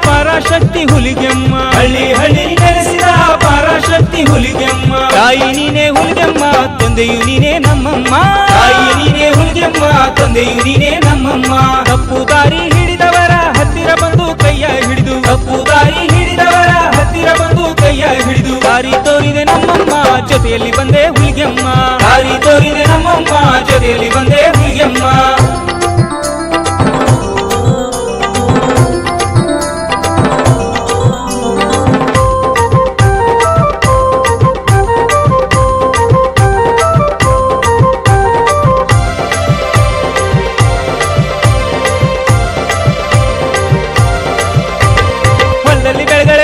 ಪರಾಶಕ್ತಿ ಹುಲಿಗೆಮ್ಮ, ಹಳ್ಳಿ ಹಳ್ಳಿ ನೆಲೆಸಿದ ಪರಾಶಕ್ತಿ ಹುಲಿಗೆಮ್ಮ. ತಾಯಿ ನೀನೇ ಹುಲಿಗೆಮ್ಮ, ತಂದೆಯು ನೀನೇ ನಮ್ಮಮ್ಮ. ತಾಯಿ ನೀನೇ ಹುಲಿಗೆಮ್ಮ, ತಂದೆಯು ನೀನೇ ನಮ್ಮಮ್ಮ. ತಪ್ಪು ದಾರಿ ಹಿಡಿದವರ ಹತ್ತಿರ ಬಂದು ಕೈಯ ಹಿಡಿದು, ತಪ್ಪು ದಾರಿ ಹಿಡಿದವರ ಹತ್ತಿರ ಬಂದು ಕೈಯ ಹಿಡಿದು, ದಾರಿ ತೋರಿದೆ ನಮ್ಮಮ್ಮ, ಜೊತೆಯಲ್ಲಿ ಬಂದೆ ಹುಲಿಗೆಮ್ಮ. ದಾರಿ ತೋರಿದೆ ನಮ್ಮಮ್ಮ, ಜೊತೆಯಲ್ಲಿ ಬಂದೆ ಹುಲಿಗೆಮ್ಮ.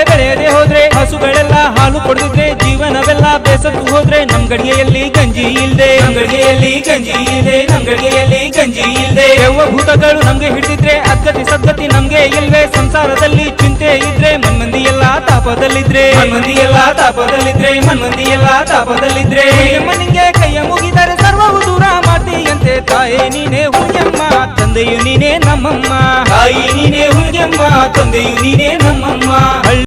ಬೆಳೆಯದೆ ಹೋದ್ರೆ ಹಸುಗಳೆಲ್ಲ ಹಾಲು ಕೊಡದಿದ್ರೆ, ಜೀವನವೆಲ್ಲ ಬೇಸತ್ತು ಹೋದ್ರೆ ನಮ್ ಗಡಿಗೆಯಲ್ಲಿ ಗಂಜಿ ಇಲ್ದೆ, ನಮ್ ಗಡಿಗೆಯಲ್ಲಿ ಗಂಜಿ ಇಲ್ದೆ, ನಮ್ ಗಡಿಗೆಯಲ್ಲಿ ಗಂಜಿ ಇಲ್ದೆ. ಭೂತಗಳು ನಮ್ಗೆ ಹಿಡಿದಿದ್ರೆ ಅದ್ಗತಿ ಸದ್ಗತಿ ನಮ್ಗೆ ಇಲ್ವೇ. ಸಂಸಾರದಲ್ಲಿ ಚಿಂತೆ ಇದ್ರೆ ಮನ್ಮಂದಿ ಎಲ್ಲ ತಾಪದಲ್ಲಿದ್ರೆ, ಮನ್ಮಂದಿ ಎಲ್ಲ ತಾಪದಲ್ಲಿದ್ರೆ, ಮನ್ಮಂದಿ ಎಲ್ಲ ತಾಪದಲ್ಲಿದ್ರೆ. ನಿಂಗೆ ಕೈಯ ಮುಗಿದರೆ ಸರ್ವವು ದೂರ ಮಾಡ್ತೀಯಂತೆ. ತಾಯೇ ನೀನೇ ಹುಲಿಗೆಮ್ಮ, ತಂದೆಯು ನೀನೇ ನಮ್ಮಮ್ಮ. ತಾಯಿ ನೀನೇ ಹುಲಿಗೆಮ್ಮ, ತಂದೆಯು ನೀನೇ ನಮ್ಮಮ್ಮ.